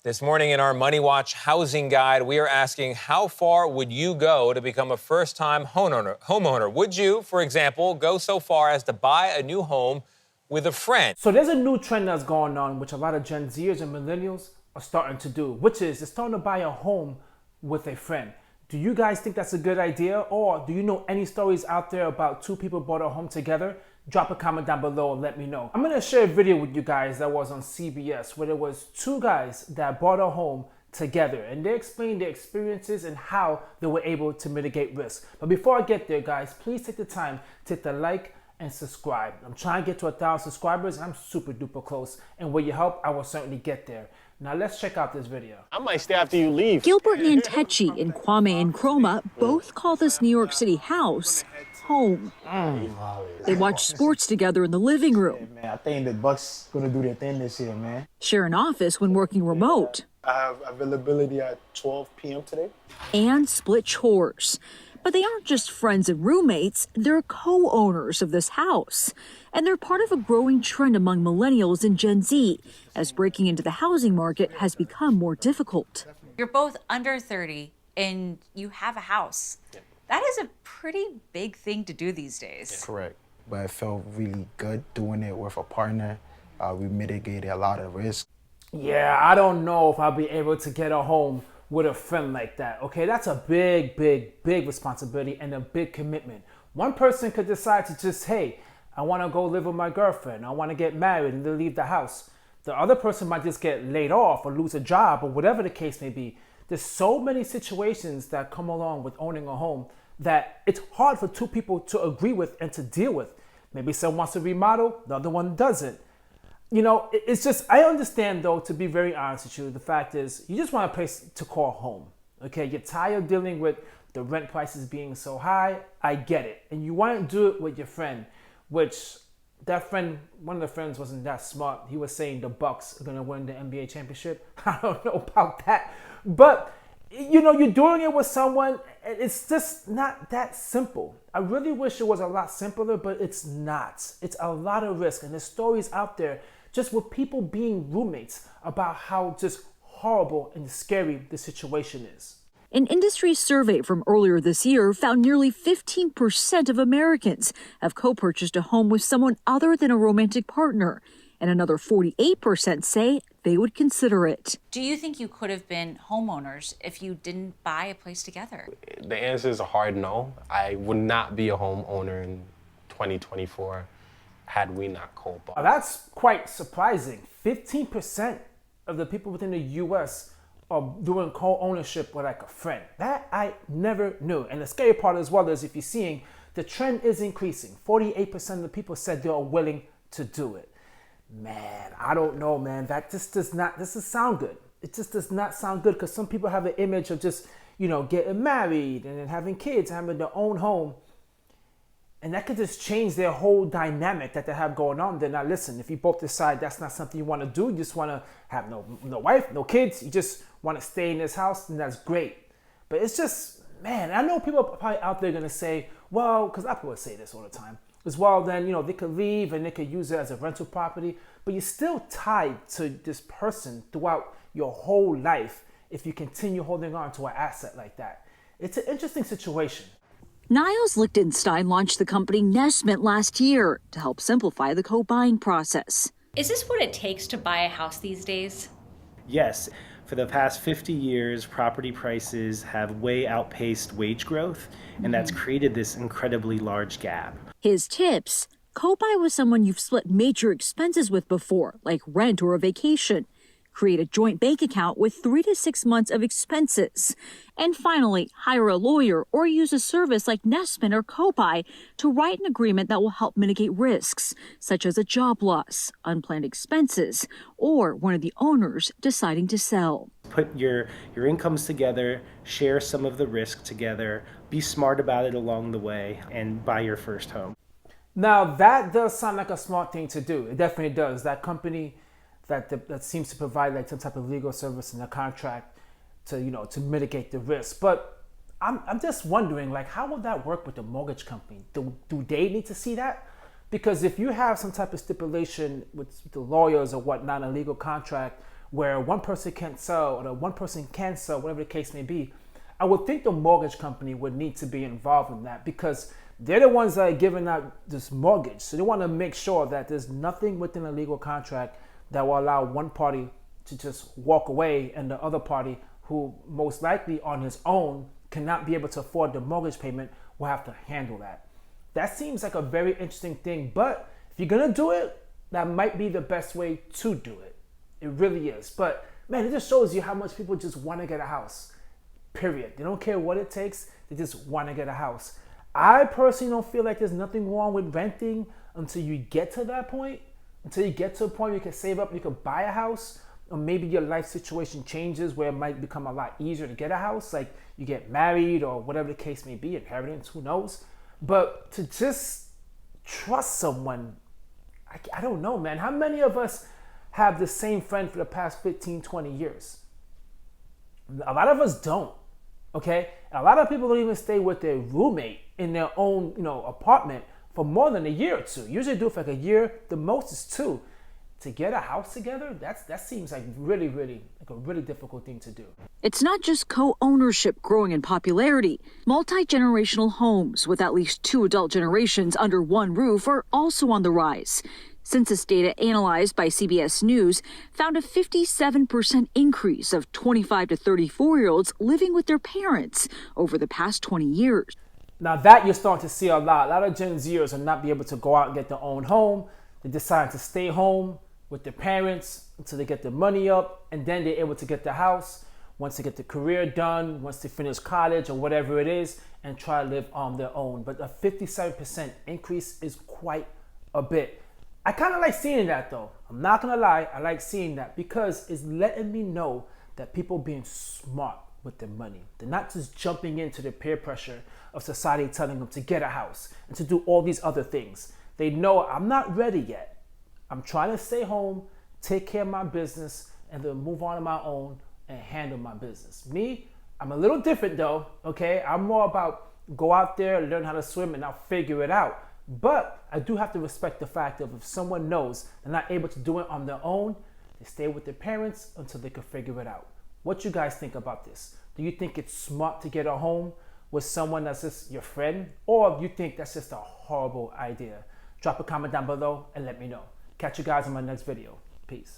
This morning in our Money Watch housing guide, we are asking, how far would you go to become a first-time homeowner? Would you, for example, go so far as to buy a new home with a friend? So there's a new trend that's going on, which a lot of Gen Zers and millennials are starting to do, which is they're starting to buy a home with a friend. Do you guys think that's a good idea? Or do you know any stories out there about two people bought a home together? Drop a comment down below and let me know. I'm gonna share a video with you guys that was on CBS where there was two guys that bought a home together and they explained their experiences and how they were able to mitigate risk. But before I get there, guys, please take the time to hit the like and subscribe. I'm trying to get to 1,000 subscribers and I'm super duper close. And with your help, I will certainly get there. Now let's check out this video. I might stay after you leave. Gilbert Nantechi and Kwame Nkrumah both call this New York City house home. They watch sports together in the living room. Man, I think the Bucks gonna do their thing this year, man. Share an office when working remote. I have availability at 12 p.m. today. And split chores. But they aren't just friends and roommates, they're co-owners of this house. And they're part of a growing trend among millennials and Gen Z as breaking into the housing market has become more difficult. You're both under 30 and you have a house. That is a pretty big thing to do these days. Correct. But it felt really good doing it with a partner. We mitigated a lot of risk. Yeah, I don't know if I'll be able to get a home with a friend like that. Okay, that's a big, big, big responsibility and a big commitment. One person could decide to just, hey, I want to go live with my girlfriend. I want to get married and then leave the house. The other person might just get laid off or lose a job or whatever the case may be. There's so many situations that come along with owning a home that it's hard for two people to agree with and to deal with. Maybe someone wants to remodel, the other one doesn't. You know, it's just, I understand though, to be very honest with you, the fact is you just want a place to call home. Okay, you're tired of dealing with the rent prices being so high. I get it. And you want to do it with your friend, which that friend, one of the friends wasn't that smart. He was saying the Bucks are going to win the NBA championship. I don't know about that. But, you know, you're doing it with someone, it's just not that simple. I really wish it was a lot simpler, but it's not. It's a lot of risk. And there's stories out there just with people being roommates about how just horrible and scary the situation is. An industry survey from earlier this year found nearly 15% of Americans have co-purchased a home with someone other than a romantic partner, and another 48% say they would consider it. Do you think you could have been homeowners if you didn't buy a place together? The answer is a hard no. I would not be a homeowner in 2024 had we not co-bought. That's quite surprising. 15% of the people within the U.S. are doing co-ownership with like a friend. That I never knew. And the scary part as well is if you're seeing the trend is increasing. 48% of the people said they are willing to do it. Man, I don't know, man. That just does not sound good. It just does not sound good because some people have an image of just, you know, getting married and then having kids, having their own home. And that could just change their whole dynamic that they have going on. Then now listen, if you both decide that's not something you want to do, you just want to have no wife, no kids, you just want to stay in this house, then that's great. But it's just, man, I know people are probably out there going to say, well, because I probably say this all the time, as well, then, you know, they could leave and they could use it as a rental property, but you're still tied to this person throughout your whole life if you continue holding on to an asset like that. It's an interesting situation. Niles Lichtenstein launched the company Nesmint last year to help simplify the co-buying process. Is this what it takes to buy a house these days? Yes. For the past 50 years, property prices have way outpaced wage growth, and that's created this incredibly large gap. His tips: co-buy with someone you've split major expenses with before, like rent or a vacation. Create a joint bank account with 3 to 6 months of expenses. And finally, hire a lawyer or use a service like Nesmint or co-buy to write an agreement that will help mitigate risks, such as a job loss, unplanned expenses, or one of the owners deciding to sell. Put your incomes together, share some of the risk together, be smart about it along the way, and buy your first home. Now that does sound like a smart thing to do. It definitely does. That company that seems to provide like some type of legal service in the contract to, you know, to mitigate the risk. But I'm just wondering, like, how will that work with the mortgage company? Do they need to see that? Because if you have some type of stipulation with the lawyers or whatnot, a legal contract where one person can't sell or the one person can sell, whatever the case may be, I would think the mortgage company would need to be involved in that because they're the ones that are giving out this mortgage. So they want to make sure that there's nothing within a legal contract that will allow one party to just walk away and the other party, who most likely on his own cannot be able to afford the mortgage payment, will have to handle that. That seems like a very interesting thing, but if you're gonna do it, that might be the best way to do it. It really is. But man, it just shows you how much people just want to get a house. Period. They don't care what it takes, they just want to get a house. I personally don't feel like there's nothing wrong with renting until you get to that point. Until you get to a point where you can save up, you can buy a house, or maybe your life situation changes where it might become a lot easier to get a house, like you get married or whatever the case may be, inheritance, who knows. But to just trust someone, I don't know, man. How many of us have the same friend for the past 15, 20 years? A lot of us don't, okay? A lot of people don't even stay with their roommate in their own, apartment for more than a year or two. Usually do it for like a year, the most is 2. To get a house together, that seems like really like a really difficult thing to do. It's not just co-ownership growing in popularity. Multi-generational homes with at least 2 adult generations under one roof are also on the rise. Census data analyzed by CBS News found a 57% increase of 25 to 34-year-olds living with their parents over the past 20 years. Now that you're starting to see a lot. A lot of Gen Zers are not be able to go out and get their own home. They decide to stay home with their parents until they get their money up, and then they're able to get the house once they get the career done, once they finish college or whatever it is, and try to live on their own. But a 57% increase is quite a bit. I kind of like seeing that though. I'm not gonna lie, I like seeing that because it's letting me know that people being smart with their money. They're not just jumping into the peer pressure of society telling them to get a house and to do all these other things. They know I'm not ready yet. I'm trying to stay home, take care of my business, and then move on to my own and handle my business. Me, I'm a little different though, okay? I'm more about go out there, learn how to swim, and I'll figure it out. But I do have to respect the fact of if someone knows they're not able to do it on their own, they stay with their parents until they can figure it out. What you guys think about this? Do you think it's smart to get a home with someone that's just your friend? Or you think that's just a horrible idea? Drop a comment down below and let me know. Catch you guys in my next video. Peace.